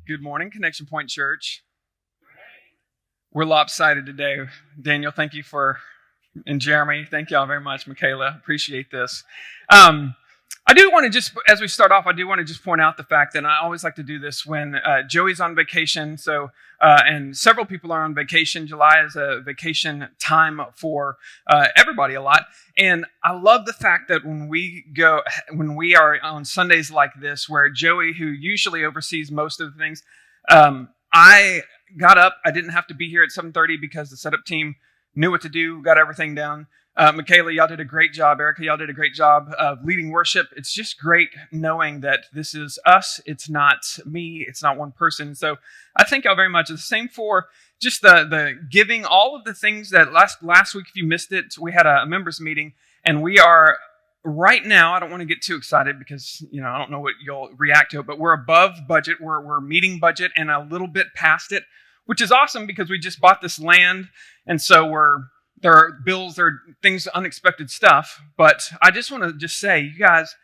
Good morning, Connection Point Church. We're lopsided today. Daniel, thank you and Jeremy, thank y'all very much. Michaela, appreciate this. I do want to just, as we start off, I do want to just point out the fact that I always like to do this when Joey's on vacation. And several people are on vacation. July is a vacation time for everybody a lot. And I love the fact that when we are on Sundays like this, where Joey, who usually oversees most of the things, I got up. I didn't have to be here at 7:30 because the setup team knew what to do, got everything down. Michaela, y'all did a great job. Erica, y'all did a great job of leading worship. It's just great knowing that this is us. It's not me. It's not one person. So I thank y'all very much. The same for just the giving, all of the things that last week, if you missed it, we had a members meeting, and we are right now, I don't want to get too excited because, I don't know what you'll react to, but we're above budget. We're meeting budget and a little bit past it, which is awesome because we just bought this land. And so there are bills, there are things, unexpected stuff. But I just want to just say, you guys,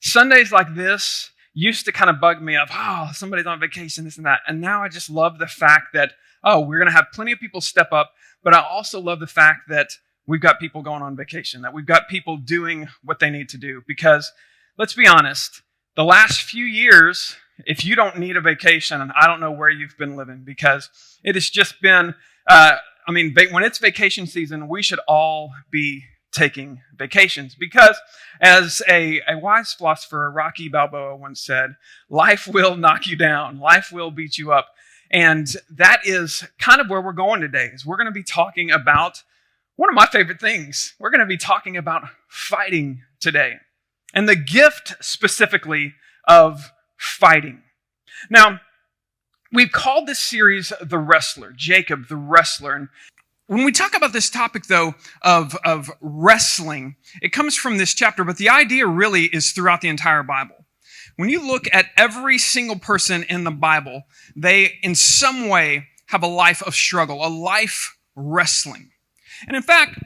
Sundays like this used to kind of bug me of, somebody's on vacation, this and that. And now I just love the fact that, we're going to have plenty of people step up. But I also love the fact that we've got people going on vacation, that we've got people doing what they need to do. Because let's be honest, the last few years, if you don't need a vacation, I don't know where you've been living, because it has just been, when it's vacation season, we should all be taking vacations, because as a wise philosopher, Rocky Balboa, once said, life will knock you down. Life will beat you up. And that is kind of where we're going today, is we're going to be talking about one of my favorite things. We're going to be talking about fighting today, and the gift specifically of fighting. Now, we've called this series The Wrestler, Jacob the Wrestler. And when we talk about this topic, though, of wrestling, it comes from this chapter, but the idea really is throughout the entire Bible. When you look at every single person in the Bible, they in some way have a life of struggle, a life wrestling. And in fact,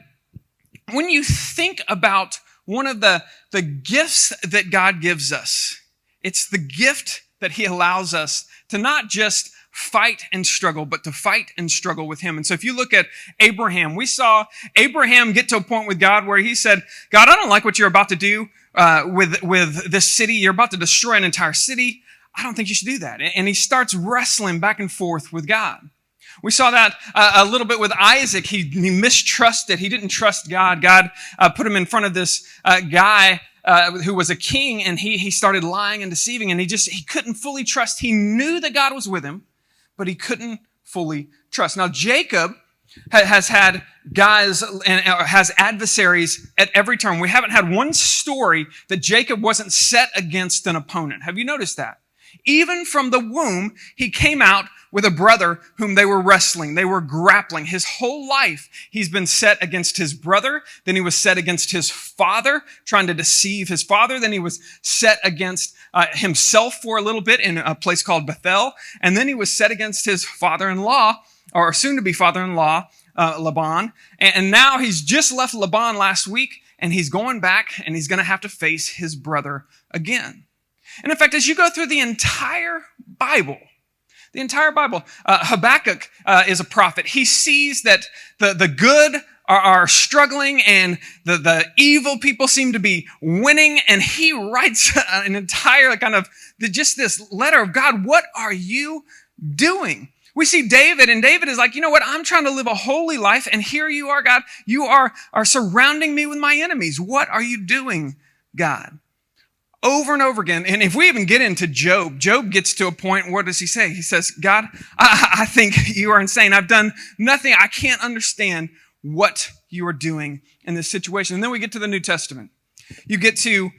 when you think about one of the gifts that God gives us, it's the gift that He allows us to not just fight and struggle, but to fight and struggle with Him. And so if you look at Abraham, we saw Abraham get to a point with God where he said, God, I don't like what you're about to do with this city. You're about to destroy an entire city. I don't think you should do that. And he starts wrestling back and forth with God. We saw that a little bit with Isaac. He mistrusted. He didn't trust God. God put him in front of this guy who was a king, and he started lying and deceiving, and he couldn't fully trust. He knew that God was with him, but he couldn't fully trust. Now, Jacob has had guys and has adversaries at every turn. We haven't had one story that Jacob wasn't set against an opponent. Have you noticed that? Even from the womb, he came out with a brother whom they were wrestling. They were grappling. His whole life, he's been set against his brother. Then he was set against his father, trying to deceive his father. Then he was set against himself for a little bit in a place called Bethel. And then he was set against his father-in-law, or soon-to-be father-in-law, Laban. And now he's just left Laban last week, and he's going back, and he's going to have to face his brother again. And in fact, as you go through the entire Bible, Habakkuk is a prophet. He sees that the good are struggling and the evil people seem to be winning. And he writes an entire kind of just this letter of, God, what are you doing? We see David, and David is like, you know what? I'm trying to live a holy life. And here you are, God. You are surrounding me with my enemies. What are you doing, God? Over and over again. And if we even get into Job gets to a point, what does he say? He says, God, I think you are insane. I've done nothing. I can't understand what you are doing in this situation. And then we get to the New Testament. You get to,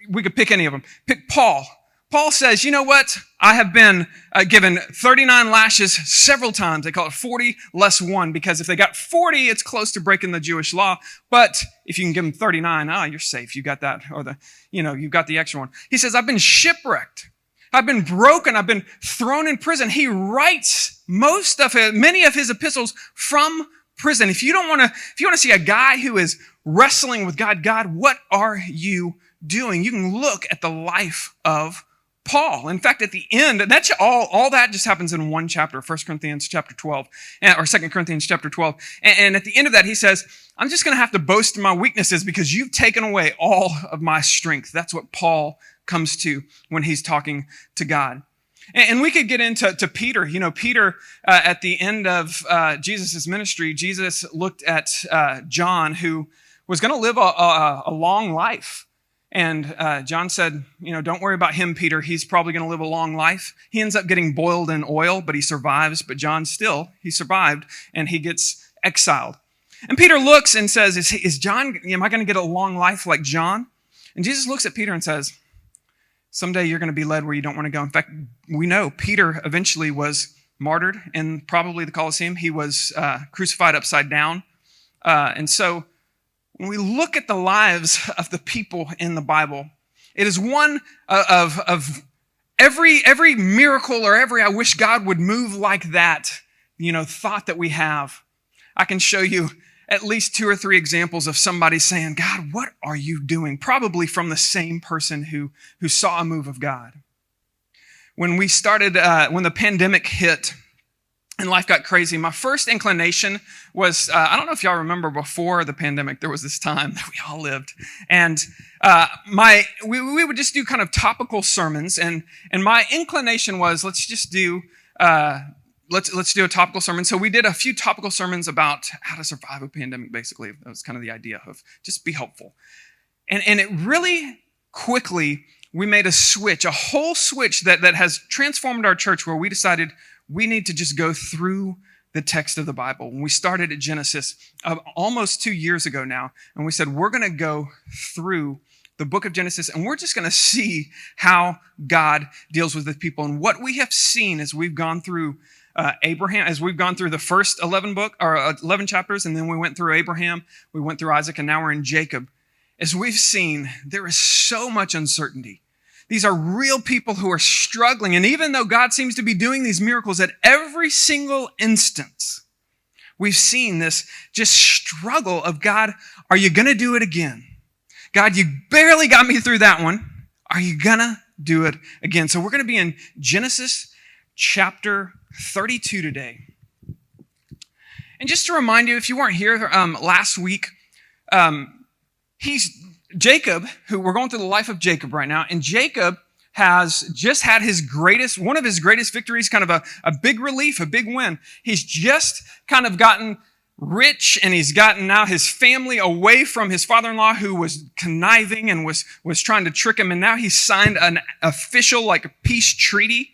we could pick any of them. Pick Paul. Paul says, you know what? I have been given 39 lashes several times. They call it 40 less 1, because if they got 40, it's close to breaking the Jewish law. But if you can give them 39, you're safe. You got that, or you've got the extra one. He says, I've been shipwrecked. I've been broken. I've been thrown in prison. He writes many of his epistles from prison. If you want to see a guy who is wrestling with God, what are you doing? You can look at the life of Paul. In fact, at the end, that's all that just happens in one chapter, 1 Corinthians chapter 12, or 2 Corinthians chapter 12. And at the end of that, he says, I'm just going to have to boast in my weaknesses because you've taken away all of my strength. That's what Paul comes to when he's talking to God. And we could get into Peter. You know, Peter, at the end of Jesus' ministry, Jesus looked at John, who was going to live a long life. And John said, you know, don't worry about him, Peter. He's probably going to live a long life. He ends up getting boiled in oil, but he survives. But John still, he survived, and he gets exiled. And Peter looks and says, is John, am I going to get a long life like John? And Jesus looks at Peter and says, someday you're going to be led where you don't want to go. In fact, we know Peter eventually was martyred in probably the Colosseum. He was crucified upside down. And so when we look at the lives of the people in the Bible, it is one of every miracle or every I wish God would move like that, you know, thought that we have. I can show you at least 2 or 3 examples of somebody saying, God, what are you doing? Probably from the same person who saw a move of God. When we started, when the pandemic hit and life got crazy, my first inclination was, I don't know if y'all remember before the pandemic, there was this time that we all lived. And we would just do kind of topical sermons. And my inclination was, let's just do let's do a topical sermon. So we did a few topical sermons about how to survive a pandemic, basically. That was kind of the idea of just be helpful. And it really quickly, we made a switch, a whole switch that has transformed our church, where we decided we need to just go through the text of the Bible. When we started at Genesis almost 2 years ago now, and we said, we're going to go through the book of Genesis, and we're just going to see how God deals with the people. And what we have seen as we've gone through Abraham, as we've gone through the first 11 chapters, and then we went through Abraham, we went through Isaac, and now we're in Jacob. As we've seen, there is so much uncertainty. These are real people who are struggling. And even though God seems to be doing these miracles at every single instance, we've seen this just struggle of, God, are you going to do it again? God, you barely got me through that one. Are you going to do it again? So we're going to be in Genesis chapter 32 today. And just to remind you, if you weren't here last week, he's Jacob, who we're going through the life of Jacob right now. And Jacob has just had one of his greatest victories, kind of a big relief, a big win. He's just kind of gotten rich, and he's gotten now his family away from his father-in-law, who was conniving and was trying to trick him. And now he's signed an official peace treaty.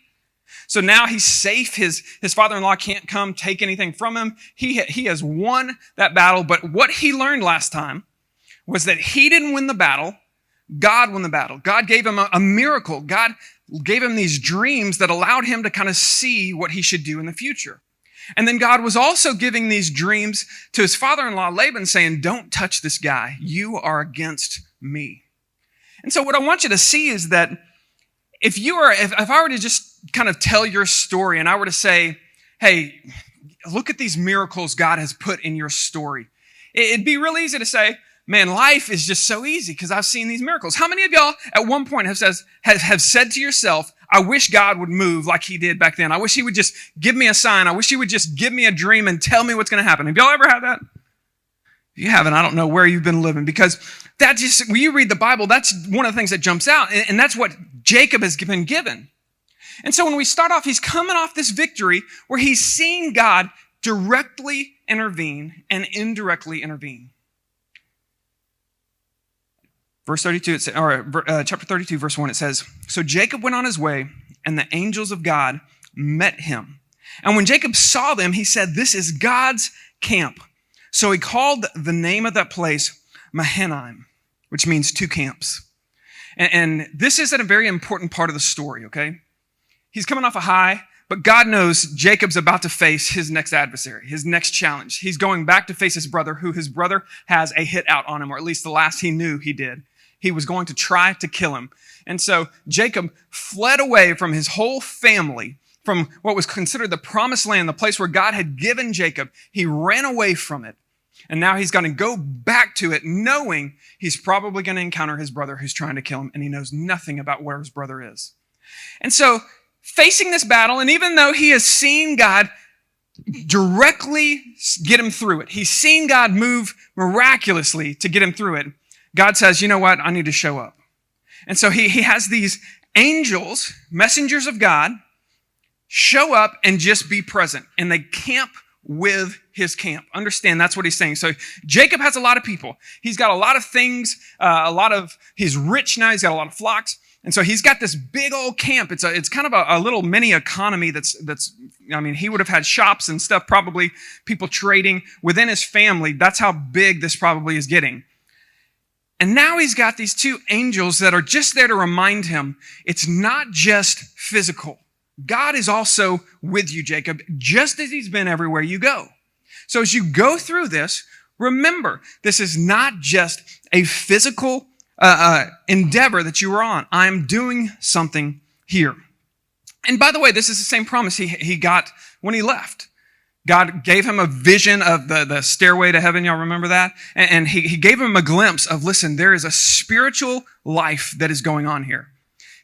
So now he's safe. His father-in-law can't come take anything from him. He has won that battle. But what he learned last time was that he didn't win the battle. God won the battle. God gave him a miracle. God gave him these dreams that allowed him to kind of see what he should do in the future. And then God was also giving these dreams to his father-in-law, Laban, saying, don't touch this guy. You are against me. And so what I want you to see is that if I were to just kind of tell your story, and I were to say, hey, look at these miracles God has put in your story, it'd be real easy to say, man, life is just so easy because I've seen these miracles. How many of y'all at one point have said to yourself, I wish God would move like he did back then. I wish he would just give me a sign. I wish he would just give me a dream and tell me what's going to happen. Have y'all ever had that? If you haven't, I don't know where you've been living, because when you read the Bible, that's one of the things that jumps out. And that's what Jacob has been given. And so when we start off, he's coming off this victory where he's seeing God directly intervene and indirectly intervene. Verse 32, chapter 32, verse 1, it says, so Jacob went on his way, and the angels of God met him. And when Jacob saw them, he said, this is God's camp. So he called the name of that place Mahanaim, which means 2 camps. And this is a very important part of the story, okay? He's coming off a high, but God knows Jacob's about to face his next adversary, his next challenge. He's going back to face his brother, who his brother has a hit out on him, or at least the last he knew he did. He was going to try to kill him. And so Jacob fled away from his whole family, from what was considered the promised land, the place where God had given Jacob. He ran away from it. And now he's going to go back to it, knowing he's probably going to encounter his brother who's trying to kill him, and he knows nothing about where his brother is. And so facing this battle, and even though he has seen God directly get him through it, he's seen God move miraculously to get him through it, God says, you know what? I need to show up. And so he has these angels, messengers of God, show up and just be present. And they camp with his camp. Understand, that's what he's saying. So Jacob has a lot of people. He's got a lot of things, he's rich now, he's got a lot of flocks. And so he's got this big old camp. It's kind of a little mini economy he would have had shops and stuff, probably people trading within his family. That's how big this probably is getting. And now he's got these two angels that are just there to remind him it's not just physical. God is also with you, Jacob, just as he's been everywhere you go. So as you go through this, remember, this is not just a physical endeavor that you were on. I'm doing something here. And by the way, this is the same promise he got when he left. God gave him a vision of the stairway to heaven. Y'all remember that? And he gave him a glimpse of, listen, there is a spiritual life that is going on here.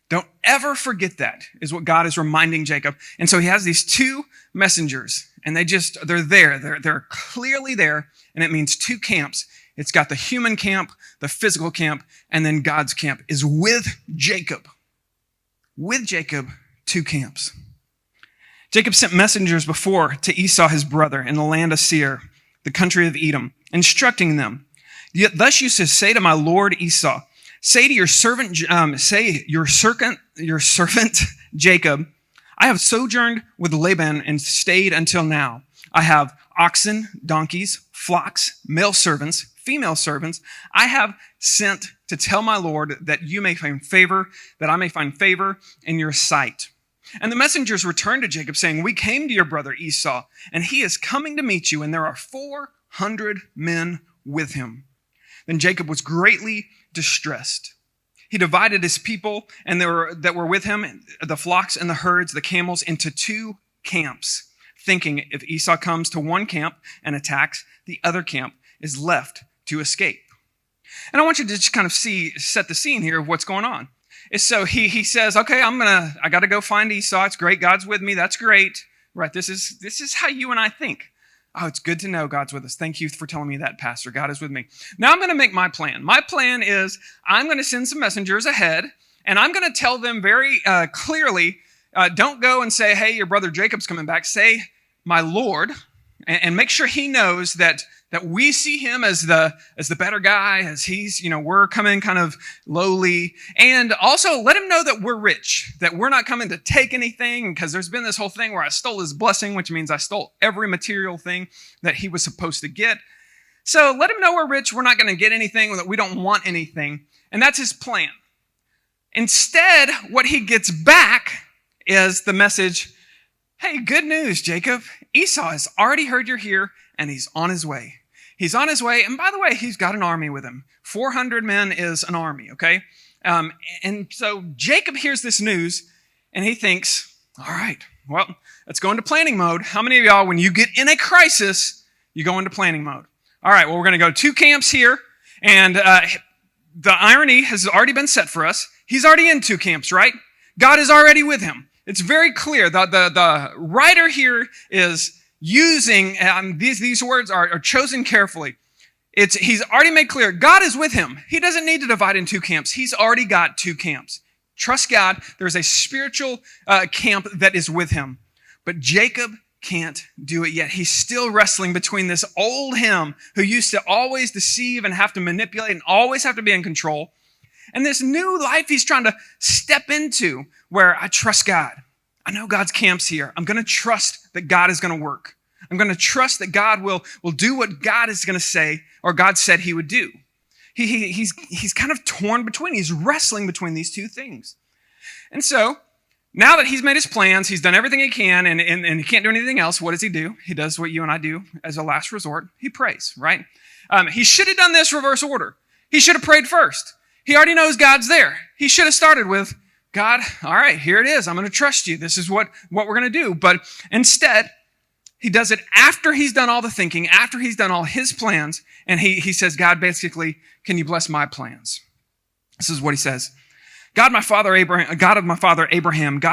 Don't ever forget that, is what God is reminding Jacob. And so he has these two messengers, and they're there. They're clearly there, and it means two camps. It's got the human camp, the physical camp, and then God's camp is with Jacob. With Jacob, two camps. Jacob sent messengers before to Esau, his brother, in the land of Seir, the country of Edom, instructing them, thus you should say to my lord Esau, say to your servant Jacob, I have sojourned with Laban and stayed until now. I have oxen, donkeys, flocks, male servants, female servants. I have sent to tell my Lord that I may find favor in your sight. And the messengers returned to Jacob saying, we came to your brother Esau, and he is coming to meet you, and there are 400 men with him. Then Jacob was greatly distressed. He divided his people that were with him, the flocks and the herds, the camels, into two camps, thinking if Esau comes to one camp and attacks, the other camp is left to escape. And I want you to just kind of set the scene here of what's going on. So he says, okay, I got to go find Esau. It's great. God's with me. That's great. Right. This is how you and I think. Oh, it's good to know God's with us. Thank you for telling me that, Pastor. God is with me. Now I'm going to make my plan. My plan is I'm going to send some messengers ahead, and I'm going to tell them very clearly, don't go and say, hey, your brother Jacob's coming back. Say, my Lord, and make sure he knows that we see him as the better guy, as he's, we're coming kind of lowly. And also let him know that we're rich, that we're not coming to take anything, because there's been this whole thing where I stole his blessing, which means I stole every material thing that he was supposed to get. So let him know we're rich. We're not going to get anything, that we don't want anything. And that's his plan. Instead, what he gets back is the message, hey, good news, Jacob. Esau has already heard you're here, and he's on his way. He's on his way, and by the way, he's got an army with him. 400 men is an army, okay? And so Jacob hears this news, and he thinks, all right, well, let's go into planning mode. How many of y'all, when you get in a crisis, you go into planning mode? All right, well, we're going to go two camps here, and the irony has already been set for us. He's already in two camps, right? God is already with him. It's very clear that the writer here is using, these words are chosen carefully. He's already made clear, God is with him. He doesn't need to divide in two camps. He's already got two camps. Trust God. There's a spiritual camp that is with him. But Jacob can't do it yet. He's still wrestling between this old him who used to always deceive and have to manipulate and always have to be in control, and this new life he's trying to step into where I trust God. I know God's camp's here. I'm going to trust that God is going to work. I'm going to trust that God will do what God is going to say, or God said he would do. He's kind of torn between. He's wrestling between these two things. And so now that he's made his plans, he's done everything he can, and he can't do anything else, what does he do? He does what you and I do as a last resort. He prays, right? He should have done this reverse order. He should have prayed first. He already knows God's there. He should have started with, God, all right, here it is. I'm going to trust you. This is what we're going to do. But instead, he does it after he's done all the thinking, after he's done all his plans, and he says, God, basically, can you bless my plans? This is what he says. God of my father Abraham, God of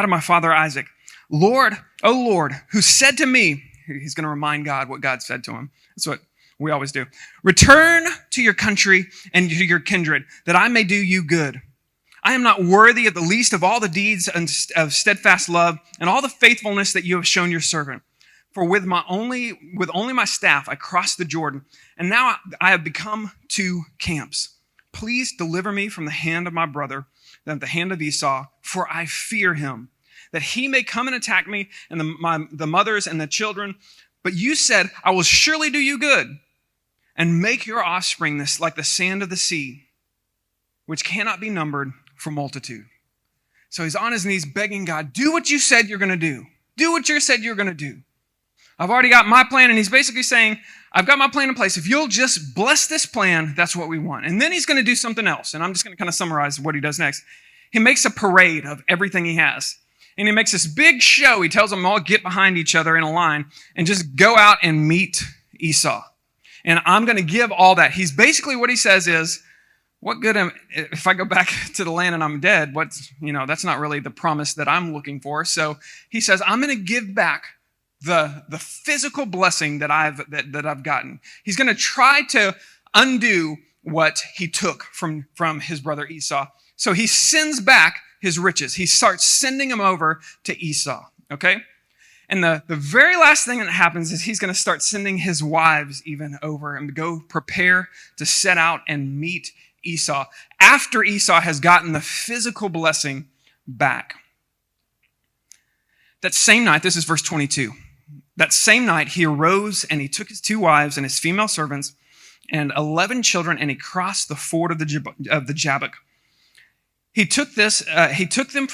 my father Isaac, Lord, O Lord, who said to me," he's going to remind God what God said to him. That's what we always do. "Return to your country and to your kindred, that I may do you good. I am not worthy of the least of all the deeds of steadfast love and all the faithfulness that you have shown your servant. For with only my staff I crossed the Jordan, and now I have become 2 camps. Please deliver me from the hand of my brother, than the hand of Esau, for I fear him, that he may come and attack me and the mothers and the children. But you said, I will surely do you good, and make your offspring this like the sand of the sea, which cannot be numbered for multitude." So he's on his knees begging God, do what you said you're going to do. Do what you said you're going to do. I've already got my plan, and he's basically saying, I've got my plan in place. If you'll just bless this plan, that's what we want. And then he's going to do something else, and I'm just going to kind of summarize what he does next. He makes a parade of everything he has, and he makes this big show. He tells them all get behind each other in a line and just go out and meet Esau. And I'm going to give all that. He's basically, what he says is, what good if I go back to the land and I'm dead? That's not really the promise that I'm looking for. So he says, I'm going to give back the physical blessing that I've gotten. He's going to try to undo what he took from his brother Esau. So he sends back his riches. He starts sending them over to Esau. Okay? And the very last thing that happens is he's going to start sending his wives even over and go prepare to set out and meet Esau after Esau has gotten the physical blessing back. That same night, this is verse 22. That same night he arose and he took his 2 wives and his female servants and 11 children, and he crossed the ford of the Jabbok. He took them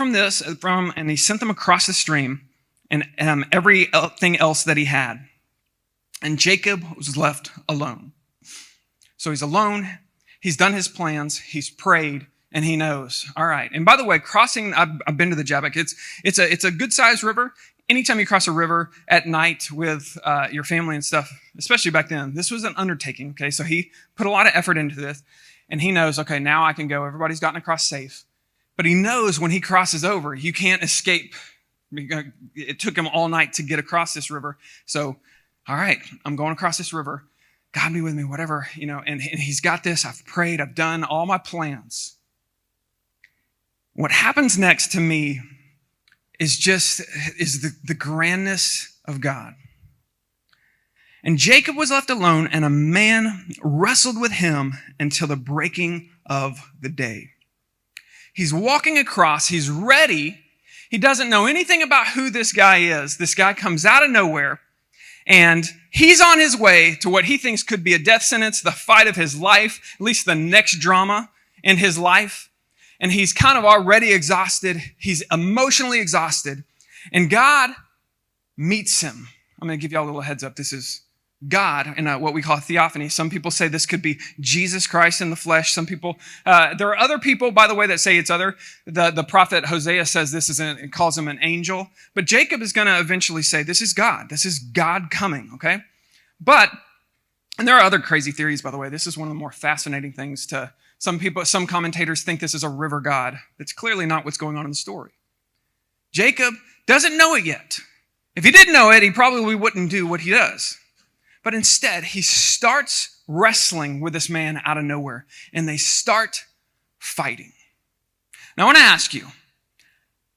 and he sent them across the stream and everything else that he had. And Jacob was left alone. So he's alone. He's done his plans. He's prayed, and he knows. All right. And by the way, crossing, I've been to the Jabbok. It's a good-sized river. Anytime you cross a river at night with your family and stuff, especially back then, this was an undertaking. Okay, so he put a lot of effort into this, and he knows. Okay, now I can go. Everybody's gotten across safe, but he knows when he crosses over, you can't escape. It took him all night to get across this river. So, all right, I'm going across this river. God be with me, whatever, and he's got this. I've prayed. I've done all my plans. What happens next to me is the grandness of God. And Jacob was left alone, and a man wrestled with him until the breaking of the day. He's walking across. He's ready. He doesn't know anything about who this guy is. This guy comes out of nowhere. And he's on his way to what he thinks could be a death sentence, the fight of his life, at least the next drama in his life. And he's kind of already exhausted. He's emotionally exhausted. And God meets him. I'm going to give you all a little heads up. This is God in what we call a theophany. Some people say this could be Jesus Christ in the flesh. Some people, there are other people, by the way, that say it's other. The prophet Hosea says it calls him an angel. But Jacob is going to eventually say, this is God. This is God coming, okay? And there are other crazy theories, by the way. This is one of the more fascinating things to some people. Some commentators think this is a river god. That's clearly not what's going on in the story. Jacob doesn't know it yet. If he did know it, he probably wouldn't do what he does. But instead, he starts wrestling with this man out of nowhere, and they start fighting. Now, I want to ask you,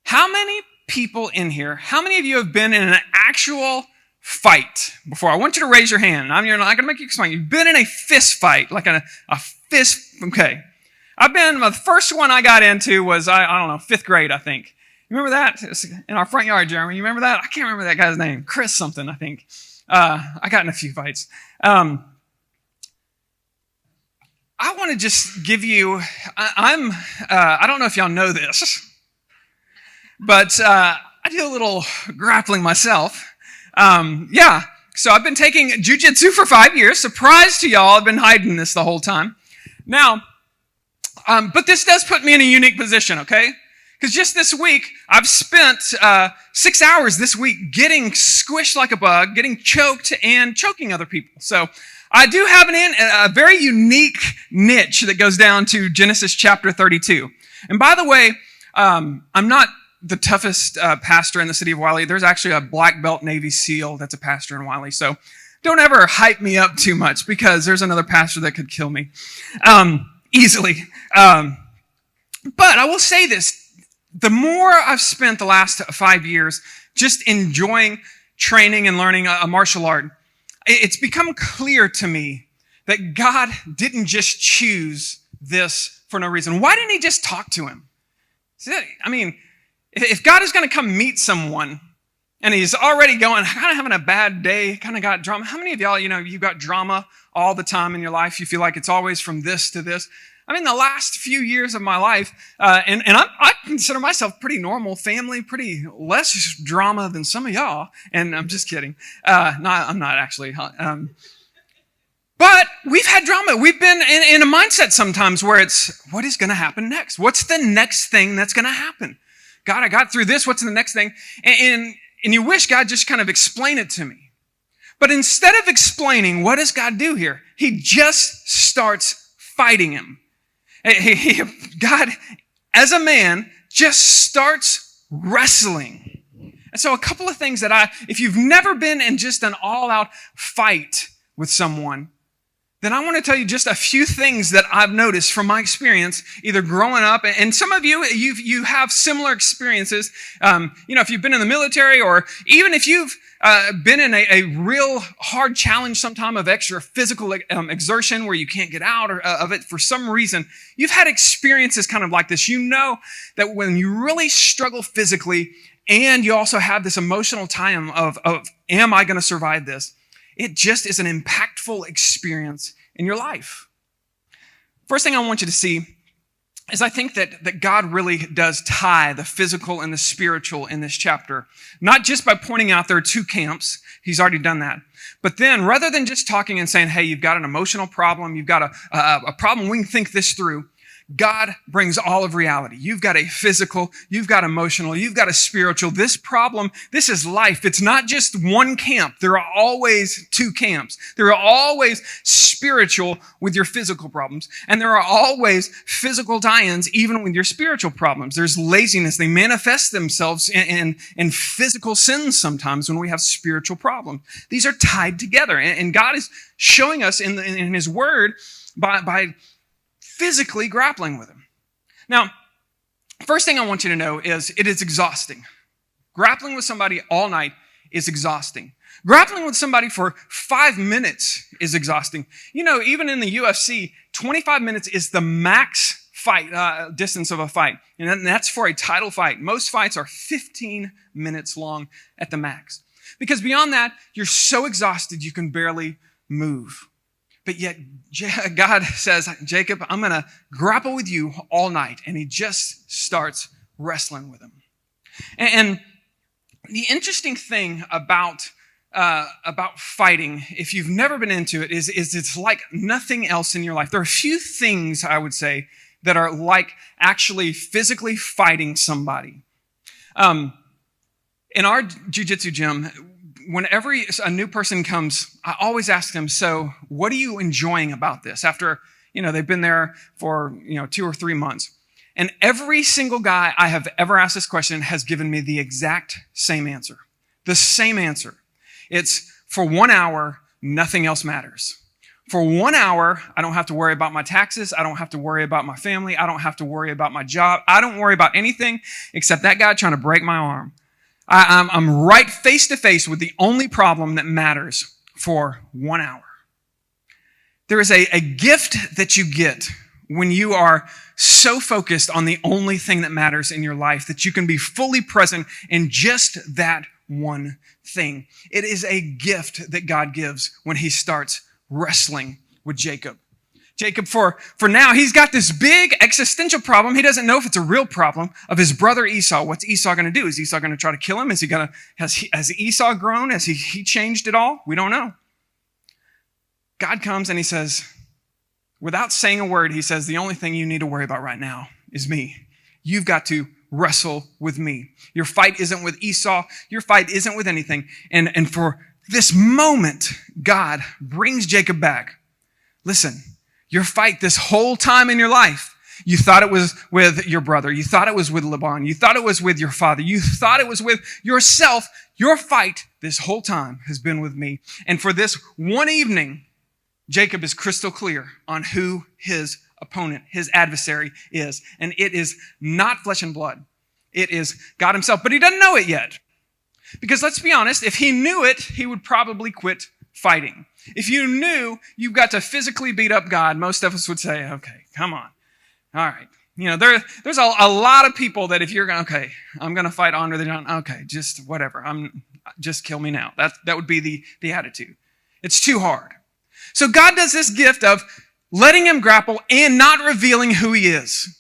how many people in here, how many of you have been in an actual fight before? I want you to raise your hand. You're not going to make you explain. You've been in a fist fight, like a fist, okay. The first one I got into was, I don't know, 5th grade, I think. You remember that? In our front yard, Jeremy. You remember that? I can't remember that guy's name. Chris something, I think. I got in a few fights. I want to just give you, I don't know if y'all know this, but I do a little grappling myself. So I've been taking jujitsu for 5 years. Surprise to y'all, I've been hiding this the whole time. Now, but this does put me in a unique position, okay? Because just this week, I've spent 6 hours this week getting squished like a bug, getting choked, and choking other people. So I do have a very unique niche that goes down to Genesis chapter 32. And by the way, I'm not the toughest pastor in the city of Wiley. There's actually a black belt Navy SEAL that's a pastor in Wiley. So don't ever hype me up too much because there's another pastor that could kill me easily. But I will say this. The more I've spent the last 5 years just enjoying training and learning a martial art, it's become clear to me that God didn't just choose this for no reason. Why didn't he just talk to him? I mean, if God is going to come meet someone and he's already going, kind of having a bad day, kind of got drama. How many of y'all, you've got drama all the time in your life? You feel like it's always from this to this. I mean, the last few years of my life, and I consider myself pretty normal family, pretty less drama than some of y'all. And I'm just kidding. I'm not actually. But we've had drama. We've been in a mindset sometimes where it's, what is going to happen next? What's the next thing that's going to happen? God, I got through this. What's the next thing? And you wish God just kind of explain it to me. But instead of explaining, what does God do here? He just starts fighting him. God, as a man, just starts wrestling. And so a couple of things that if you've never been in just an all-out fight with someone, then I want to tell you just a few things that I've noticed from my experience, either growing up, and some of you have similar experiences. If you've been in the military, or even if you've been in a real hard challenge sometime of extra physical exertion where you can't get out of it for some reason, you've had experiences kind of like this. You know that when you really struggle physically, and you also have this emotional time of am I going to survive this? It just is an impactful experience in your life. First thing I want you to see is I think that God really does tie the physical and the spiritual in this chapter. Not just by pointing out there are two camps. He's already done that. But then rather than just talking and saying, hey, you've got an emotional problem, you've got a problem, we can think this through. God brings all of reality. You've got a physical, you've got emotional, you've got a spiritual. This problem, this is life. It's not just one camp. There are always two camps. There are always spiritual with your physical problems, and there are always physical tie-ins even with your spiritual problems. There's laziness. They manifest themselves in physical sins sometimes when we have spiritual problems. These are tied together, and God is showing us in His Word by physically grappling with him. Now, first thing I want you to know is it is exhausting. Grappling with somebody all night is exhausting. Grappling with somebody for 5 minutes is exhausting. Even in the UFC, 25 minutes is the max fight distance of a fight. And that's for a title fight. Most fights are 15 minutes long at the max. Because beyond that, you're so exhausted you can barely move. But yet God says, Jacob, I'm going to grapple with you all night. And he just starts wrestling with him. And the interesting thing about fighting, if you've never been into it, is it's like nothing else in your life. There are a few things, I would say, that are like actually physically fighting somebody. In our jiu-jitsu gym, whenever a new person comes, I always ask them, so what are you enjoying about this? After, they've been there for, 2 or 3 months. And every single guy I have ever asked this question has given me the exact same answer. The same answer. It's for 1 hour, nothing else matters. For 1 hour, I don't have to worry about my taxes. I don't have to worry about my family. I don't have to worry about my job. I don't worry about anything except that guy trying to break my arm. I'm right face to face with the only problem that matters for 1 hour. There is a gift that you get when you are so focused on the only thing that matters in your life that you can be fully present in just that one thing. It is a gift that God gives when he starts wrestling with Jacob. Jacob, for now, he's got this big existential problem. He doesn't know if it's a real problem of his brother Esau. What's Esau going to do? Is Esau going to try to kill him? Has Esau grown? Has he changed it all? We don't know. God comes and he says, without saying a word, he says, the only thing you need to worry about right now is me. You've got to wrestle with me. Your fight isn't with Esau. Your fight isn't with anything. And for this moment, God brings Jacob back. Listen, your fight this whole time in your life You thought it was with your brother. You thought it was with Laban. You thought it was with your father. You thought it was with yourself. Your fight this whole time has been with me. And for this one evening, Jacob is crystal clear on who his opponent, his adversary is. And it is not flesh and blood. It is God himself. But he doesn't know it yet. Because let's be honest, if he knew it, he would probably quit fighting. If you knew you've got to physically beat up God, most of us would say, okay, come on. All right. There's a lot of people that if you're going, okay, I'm going to fight on or they don't, okay, just whatever. Just kill me now. That would be the attitude. It's too hard. So God does this gift of letting him grapple and not revealing who he is.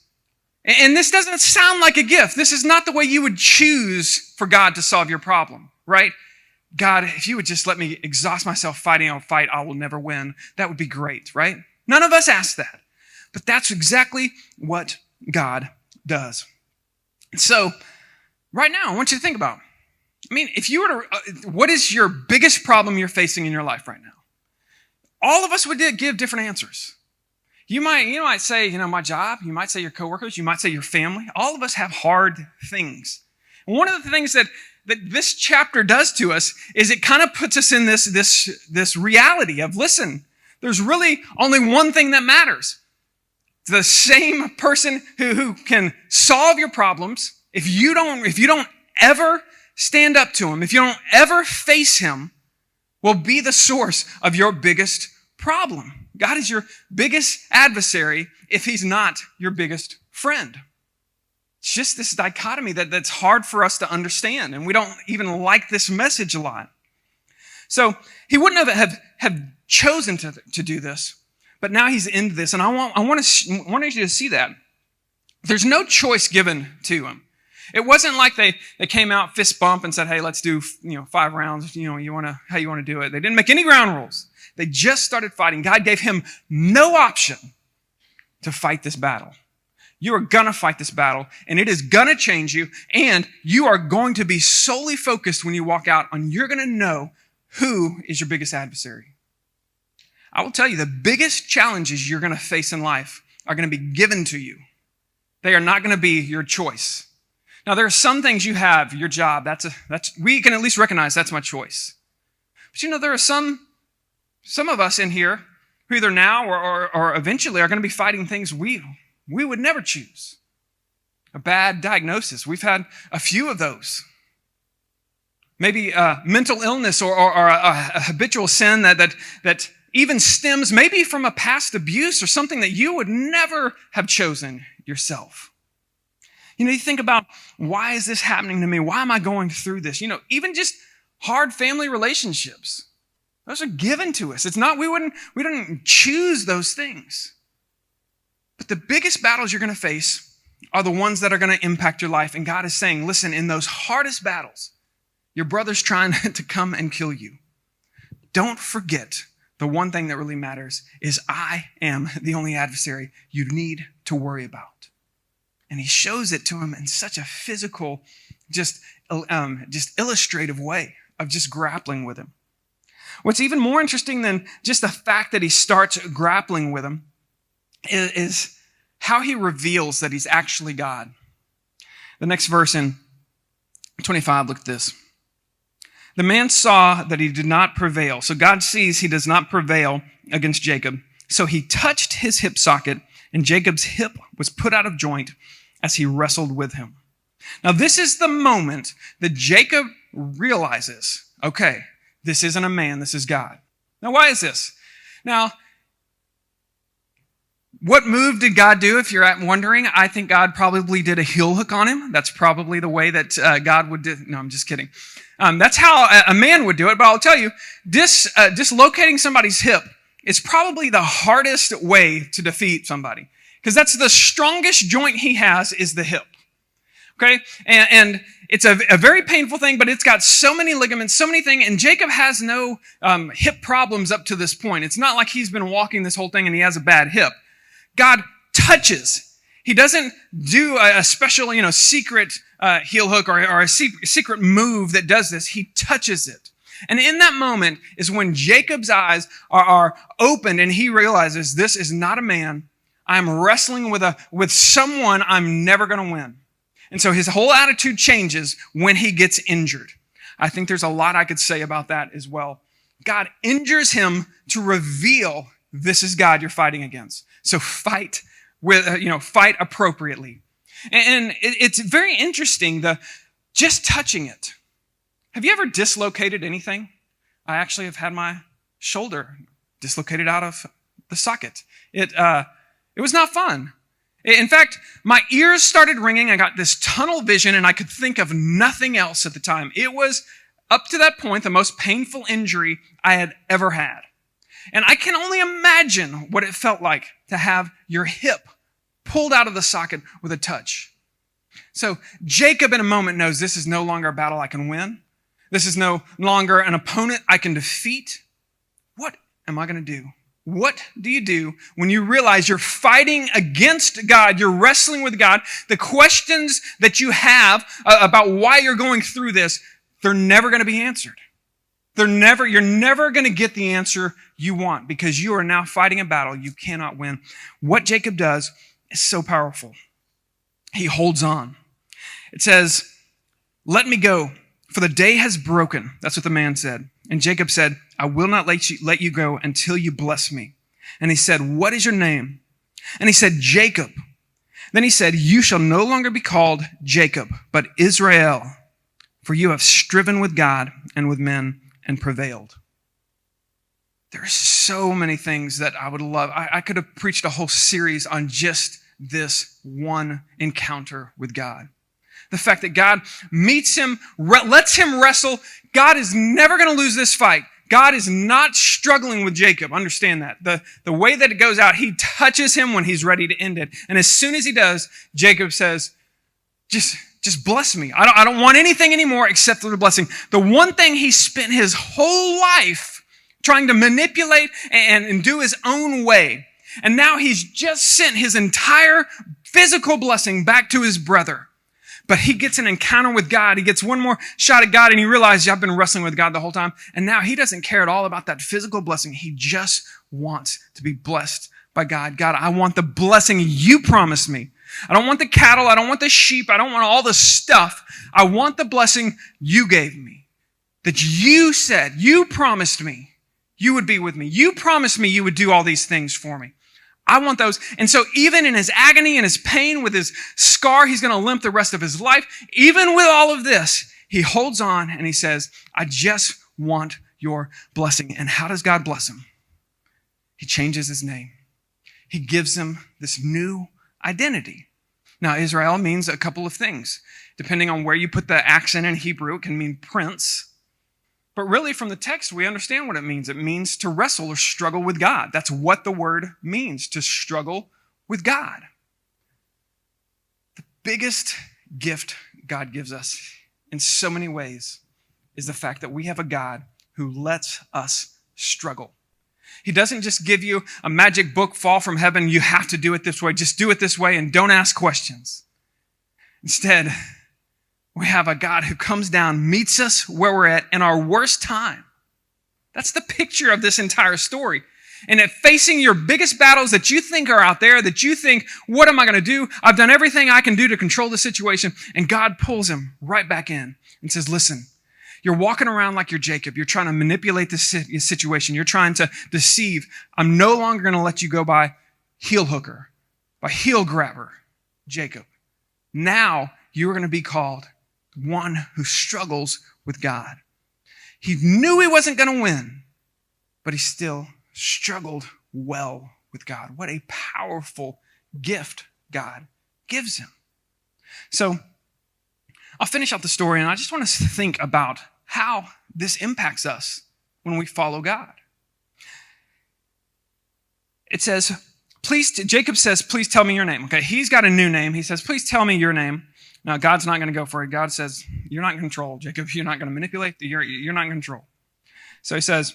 And this doesn't sound like a gift. This is not the way you would choose for God to solve your problem, right? God, if you would just let me exhaust myself fighting a fight I will never win, that would be great, right? None of us ask that. But that's exactly what God does. So, right now, I want you to think about, if you were to, what is your biggest problem you're facing in your life right now? All of us would give different answers. You might say, my job. You might say your coworkers. You might say your family. All of us have hard things. And one of the things that this chapter does to us is it kind of puts us in this reality of, listen, there's really only one thing that matters. The same person who can solve your problems, if you don't ever stand up to him, if you don't ever face him, will be the source of your biggest problem. God is your biggest adversary if he's not your biggest friend. It's just this dichotomy that's hard for us to understand, and we don't even like this message a lot. So he wouldn't have chosen to do this, but now he's into this, and I want you to see that. There's no choice given to him. It wasn't like they came out fist bump and said, hey, let's do 5 rounds, how you want to do it. They didn't make any ground rules. They just started fighting. God gave him no option to fight this battle. You are going to fight this battle, and it is going to change you, and you are going to be solely focused when you walk out on you're going to know who is your biggest adversary. I will tell you, the biggest challenges you're going to face in life are going to be given to you. They are not going to be your choice. Now, there are some things you have, your job, we can at least recognize that's my choice. But there are some of us in here who either now or eventually are going to be fighting things we would never choose. A bad diagnosis. We've had a few of those. Maybe mental illness or a habitual sin that even stems maybe from a past abuse or something that you would never have chosen yourself. You think about, why is this happening to me? Why am I going through this? Even just hard family relationships. Those are given to us. It's not, we didn't choose those things. But the biggest battles you're going to face are the ones that are going to impact your life. And God is saying, listen, in those hardest battles, your brother's trying to come and kill you. Don't forget the one thing that really matters is I am the only adversary you need to worry about. And he shows it to him in such a physical, just illustrative way of just grappling with him. What's even more interesting than just the fact that he starts grappling with him is how he reveals that he's actually God. The next verse in 25, look at this. The man saw that he did not prevail. So God sees he does not prevail against Jacob. So he touched his hip socket, and Jacob's hip was put out of joint as he wrestled with him. Now, this is the moment that Jacob realizes, okay, this isn't a man, this is God. Now, why is this? Now, what move did God do, if you're wondering? I think God probably did a heel hook on him. That's probably the way that God would do. No, I'm just kidding. That's how a man would do it, but I'll tell you, dislocating somebody's hip is probably the hardest way to defeat somebody, because that's the strongest joint he has is the hip. Okay? And it's a very painful thing, but it's got so many ligaments, so many things, and Jacob has no hip problems up to this point. It's not like he's been walking this whole thing and he has a bad hip. God touches. He doesn't do a special, secret heel hook or a secret move that does this. He touches it. And in that moment is when Jacob's eyes are opened and he realizes this is not a man. I'm wrestling with someone I'm never going to win. And so his whole attitude changes when he gets injured. I think there's a lot I could say about that as well. God injures him to reveal this is God you're fighting against. So fight appropriately. And it's very interesting, just touching it. Have you ever dislocated anything? I actually have had my shoulder dislocated out of the socket. It was not fun. In fact, my ears started ringing. I got this tunnel vision and I could think of nothing else at the time. It was, up to that point, the most painful injury I had ever had. And I can only imagine what it felt like to have your hip pulled out of the socket with a touch. So Jacob in a moment knows this is no longer a battle I can win. This is no longer an opponent I can defeat. What am I going to do? What do you do when you realize you're fighting against God, you're wrestling with God? The questions that you have about why you're going through this, they're never going to be answered. You're never going to get the answer you want because you are now fighting a battle you cannot win. What Jacob does is so powerful. He holds on. It says, "Let me go, for the day has broken." That's what the man said. And Jacob said, "I will not let you go until you bless me." And he said, "What is your name?" And he said, "Jacob." Then he said, "You shall no longer be called Jacob, but Israel, for you have striven with God and with men and prevailed." There are so many things that I would love. I could have preached a whole series on just this one encounter with God. The fact that God meets him, lets him wrestle. God is never going to lose this fight. God is not struggling with Jacob. Understand that. The way that it goes out, he touches him when he's ready to end it. And as soon as he does, Jacob says, just bless me. I don't want anything anymore except for the blessing. The one thing he spent his whole life trying to manipulate and do his own way. And now he's just sent his entire physical blessing back to his brother. But he gets an encounter with God. He gets one more shot at God and he realizes, I've been wrestling with God the whole time. And now he doesn't care at all about that physical blessing. He just wants to be blessed by God. God, I want the blessing you promised me. I don't want the cattle. I don't want the sheep. I don't want all the stuff. I want the blessing you gave me. That you said, you promised me you would be with me. You promised me you would do all these things for me. I want those. And so even in his agony and his pain with his scar, he's going to limp the rest of his life. Even with all of this, he holds on and he says, I just want your blessing. And how does God bless him? He changes his name. He gives him this new identity. Now, Israel means a couple of things. Depending on where you put the accent in Hebrew, it can mean prince. But really, from the text, we understand what it means. It means to wrestle or struggle with God. That's what the word means, to struggle with God. The biggest gift God gives us in so many ways is the fact that we have a God who lets us struggle. He doesn't just give you a magic book fall from heaven. You have to do it this way. Just do it this way and don't ask questions. Instead, we have a God who comes down, meets us where we're at in our worst time. That's the picture of this entire story. And at facing your biggest battles that you think are out there, that you think, what am I going to do? I've done everything I can do to control the situation. And God pulls him right back in and says, listen, you're walking around like you're Jacob. You're trying to manipulate the situation. You're trying to deceive. I'm no longer going to let you go by heel hooker, by heel grabber, Jacob. Now you're going to be called one who struggles with God. He knew he wasn't going to win, but he still struggled well with God. What a powerful gift God gives him. So I'll finish out the story, and I just want us to think about how this impacts us when we follow God. It says, Jacob says, please tell me your name. Okay, he's got a new name. He says, please tell me your name. Now, God's not going to go for it. God says, you're not in control, Jacob. You're not going to manipulate. You're not in control. So he says,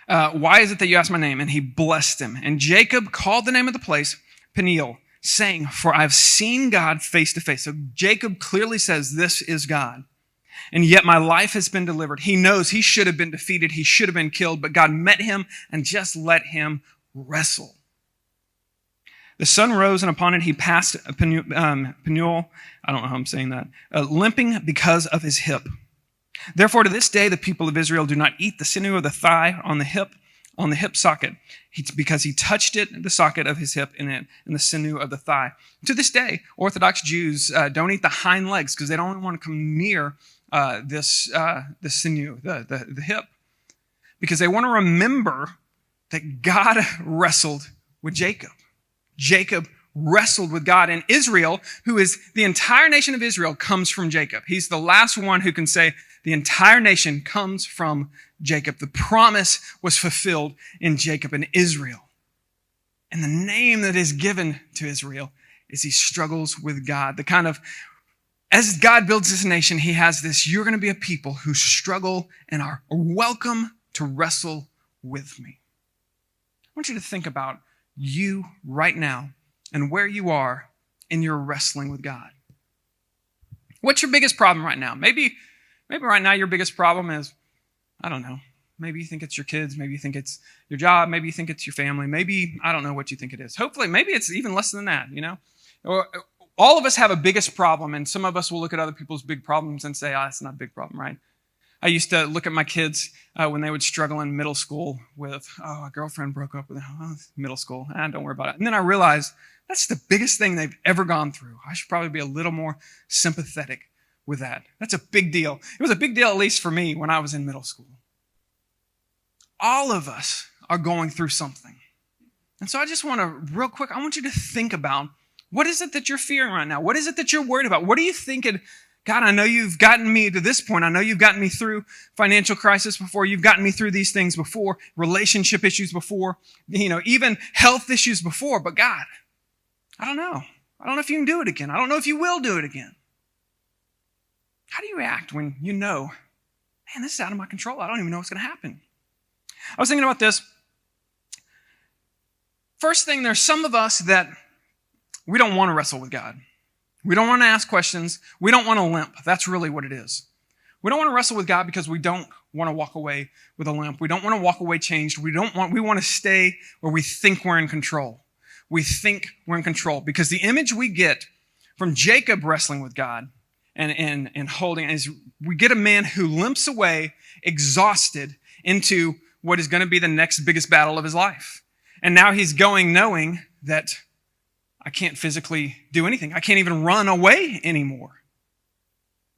why is it that you ask my name? And he blessed him. And Jacob called the name of the place Peniel, saying, for I've seen God face to face. So Jacob clearly says, this is God. And yet my life has been delivered. He knows he should have been defeated. He should have been killed, but God met him and just let him wrestle. The sun rose, and upon it he passed Penuel, I don't know how I'm saying that, limping because of his hip. Therefore, to this day, the people of Israel do not eat the sinew of the thigh on the hip socket, because he touched it, the socket of his hip, in the sinew of the thigh. To this day, Orthodox Jews don't eat the hind legs because they don't want to come near the sinew, the hip, because they want to remember that God wrestled with Jacob. Jacob wrestled with God, and Israel, who is the entire nation of Israel, comes from Jacob. He's the last one who can say the entire nation comes from Jacob. The promise was fulfilled in Jacob and Israel. And the name that is given to Israel is he struggles with God. As God builds this nation, he has this, you're going to be a people who struggle and are welcome to wrestle with me. I want you to think about you right now and where you are in your wrestling with God. What's your biggest problem right now? Maybe right now your biggest problem is, I don't know, maybe you think it's your kids, maybe you think it's your job, maybe you think it's your family, maybe, I don't know what you think it is. Hopefully, maybe it's even less than that, Or, all of us have a biggest problem, and some of us will look at other people's big problems and say, that's not a big problem, right? I used to look at my kids when they would struggle in middle school with, a girlfriend broke up with them. Middle school, don't worry about it. And then I realized that's the biggest thing they've ever gone through. I should probably be a little more sympathetic with that. That's a big deal. It was a big deal, at least for me, when I was in middle school. All of us are going through something. And so I just want to, real quick, I want you to think about, what is it that you're fearing right now? What is it that you're worried about? What are you thinking? God, I know you've gotten me to this point. I know you've gotten me through financial crisis before. You've gotten me through these things before, relationship issues before, even health issues before. But God, I don't know. I don't know if you can do it again. I don't know if you will do it again. How do you react when you know, man, this is out of my control. I don't even know what's going to happen. I was thinking about this. First thing, there's some of us that we don't want to wrestle with God. We don't want to ask questions. We don't want to limp. That's really what it is. We don't want to wrestle with God because we don't want to walk away with a limp. We don't want to walk away changed. We want to stay where we think we're in control. We think we're in control because the image we get from Jacob wrestling with God and holding is we get a man who limps away exhausted into what is going to be the next biggest battle of his life. And now he's going knowing that I can't physically do anything. I can't even run away anymore.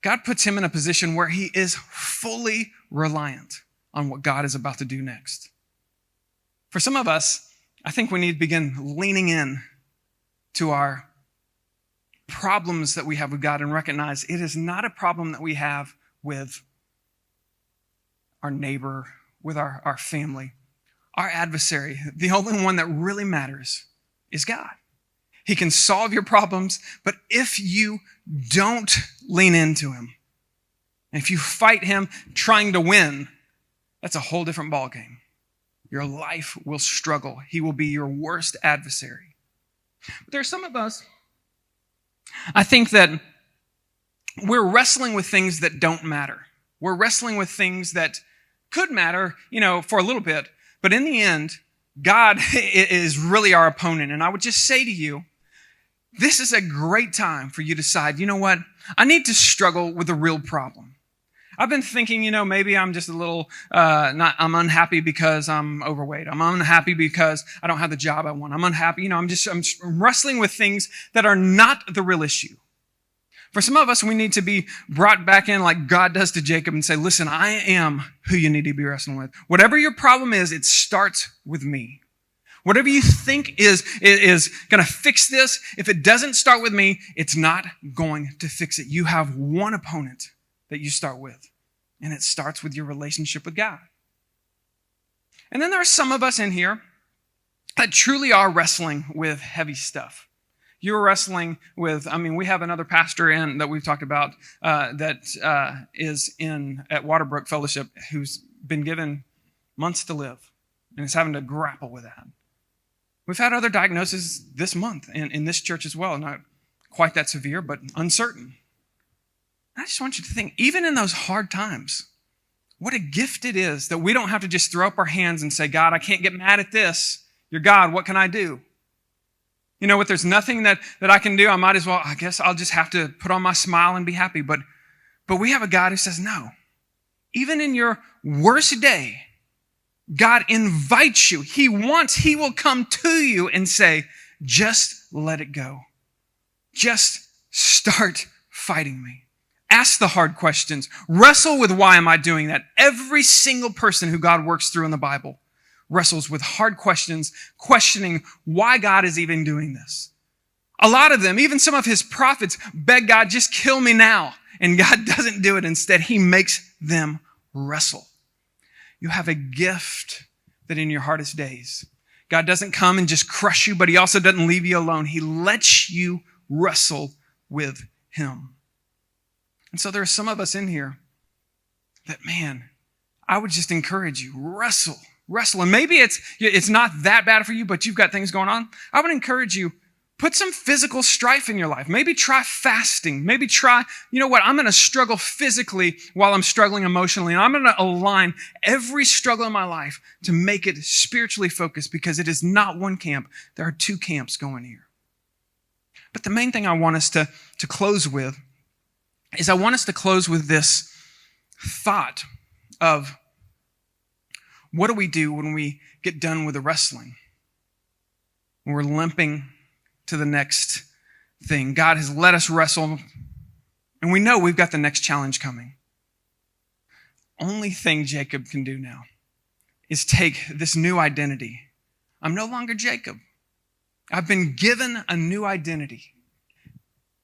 God puts him in a position where he is fully reliant on what God is about to do next. For some of us, I think we need to begin leaning in to our problems that we have with God and recognize it is not a problem that we have with our neighbor, with our family, our adversary. The only one that really matters is God. He can solve your problems, but if you don't lean into him, if you fight him trying to win, that's a whole different ballgame. Your life will struggle. He will be your worst adversary. But there are some of us, I think that we're wrestling with things that don't matter. We're wrestling with things that could matter, for a little bit, but in the end, God is really our opponent. And I would just say to you, this is a great time for you to decide, you know what? I need to struggle with a real problem. I've been thinking, maybe I'm just a little, I'm unhappy because I'm overweight. I'm unhappy because I don't have the job I want. I'm unhappy, I'm wrestling with things that are not the real issue. For some of us, we need to be brought back in like God does to Jacob and say, listen, I am who you need to be wrestling with. Whatever your problem is, it starts with me. Whatever you think is going to fix this, if it doesn't start with me, it's not going to fix it. You have one opponent that you start with, and it starts with your relationship with God. And then there are some of us in here that truly are wrestling with heavy stuff. You're wrestling with, we have another pastor that we've talked about that is at Waterbrook Fellowship who's been given months to live and is having to grapple with that. We've had other diagnoses this month in this church as well. Not quite that severe, but uncertain. I just want you to think, even in those hard times, what a gift it is that we don't have to just throw up our hands and say, God, I can't get mad at this. You're God. What can I do? You know what? There's nothing that I can do. I guess I'll just have to put on my smile and be happy. But we have a God who says, no, even in your worst day, God invites you. He will come to you and say, just let it go. Just start fighting me. Ask the hard questions. Wrestle with why am I doing that? Every single person who God works through in the Bible wrestles with hard questions, questioning why God is even doing this. A lot of them, even some of his prophets, beg God, just kill me now. And God doesn't do it. Instead, he makes them wrestle. You have a gift that in your hardest days, God doesn't come and just crush you, but he also doesn't leave you alone. He lets you wrestle with him. And so there are some of us in here that, man, I would just encourage you, wrestle. And maybe it's not that bad for you, but you've got things going on. I would encourage you, put some physical strife in your life. Maybe try fasting. Maybe try, you know what, I'm going to struggle physically while I'm struggling emotionally. And I'm going to align every struggle in my life to make it spiritually focused, because it is not one camp. There are two camps going here. But the main thing I want us to close with is I want us to close with this thought of, what do we do when we get done with the wrestling? When we're limping to the next thing. God has let us wrestle, and we know we've got the next challenge coming. Only thing Jacob can do now is take this new identity. I'm no longer Jacob. I've been given a new identity.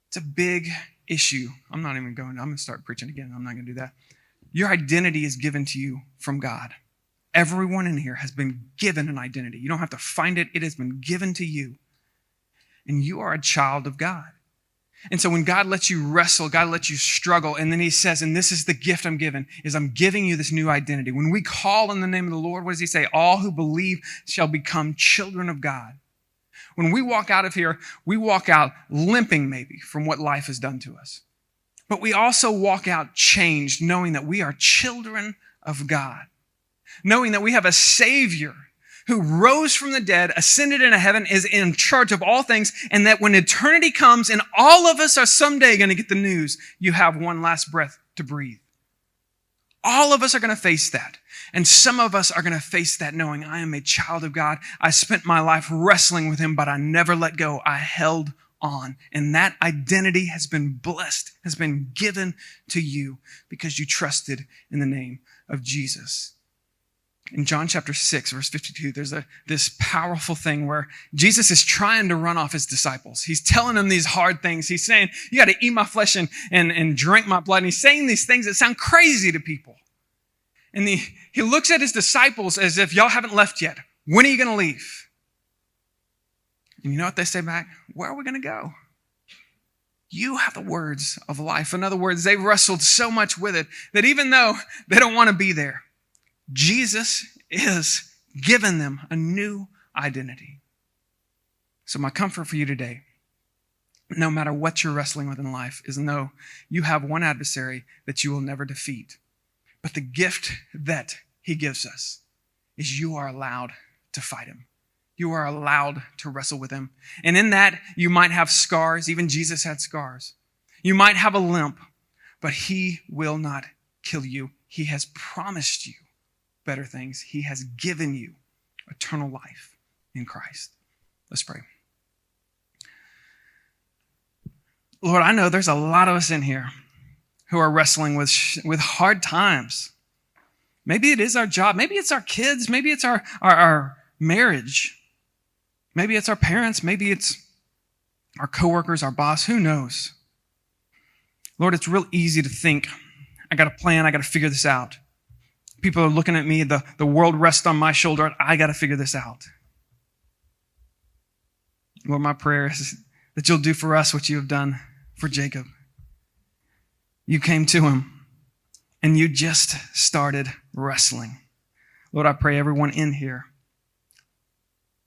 It's a big issue. I'm going to start preaching again. I'm not going to do that. Your identity is given to you from God. Everyone in here has been given an identity. You don't have to find it. It has been given to you. And you are a child of God. And so when God lets you wrestle, God lets you struggle, and then he says, and this is the gift I'm given, is I'm giving you this new identity. When we call in the name of the Lord, what does he say? All who believe shall become children of God. When we walk out of here, we walk out limping maybe from what life has done to us. But we also walk out changed, knowing that we are children of God. Knowing that we have a Savior who rose from the dead, ascended into heaven, is in charge of all things, and that when eternity comes and all of us are someday going to get the news, you have one last breath to breathe. All of us are going to face that. And some of us are going to face that knowing I am a child of God. I spent my life wrestling with him, but I never let go. I held on. And that identity has been blessed, has been given to you because you trusted in the name of Jesus. In John chapter 6, verse 52, there's this powerful thing where Jesus is trying to run off his disciples. He's telling them these hard things. He's saying, you got to eat my flesh and drink my blood. And he's saying these things that sound crazy to people. And he looks at his disciples as if, y'all haven't left yet. When are you going to leave? And you know what they say back? Where are we going to go? You have the words of life. In other words, they've wrestled so much with it that even though they don't want to be there, Jesus is giving them a new identity. So my comfort for you today, no matter what you're wrestling with in life, is know you have one adversary that you will never defeat. But the gift that he gives us is you are allowed to fight him. You are allowed to wrestle with him. And in that, you might have scars. Even Jesus had scars. You might have a limp, but he will not kill you. He has promised you better things. He has given you eternal life in Christ. Let's pray. Lord, I know there's a lot of us in here who are wrestling with hard times. Maybe it is our job. Maybe it's our kids. Maybe it's our marriage. Maybe it's our parents. Maybe it's our coworkers, our boss. Who knows? Lord, it's real easy to think, I got a plan. I got to figure this out. People are looking at me. The world rests on my shoulder. I got to figure this out. Lord, my prayer is that you'll do for us what you have done for Jacob. You came to him and you just started wrestling. Lord, I pray everyone in here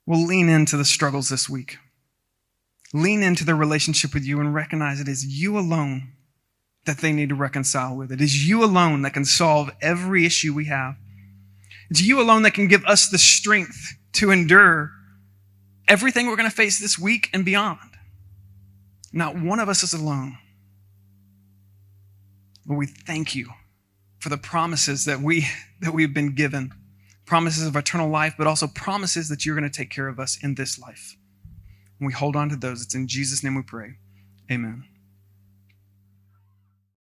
will lean into the struggles this week. Lean into their relationship with you and recognize it is you alone that they need to reconcile with. It is you alone that can solve every issue we have. It's you alone that can give us the strength to endure everything we're going to face this week and beyond. Not one of us is alone. Lord, we thank you for the promises that we've been given, promises of eternal life, but also promises that you're going to take care of us in this life. And we hold on to those. It's in Jesus' name we pray. Amen.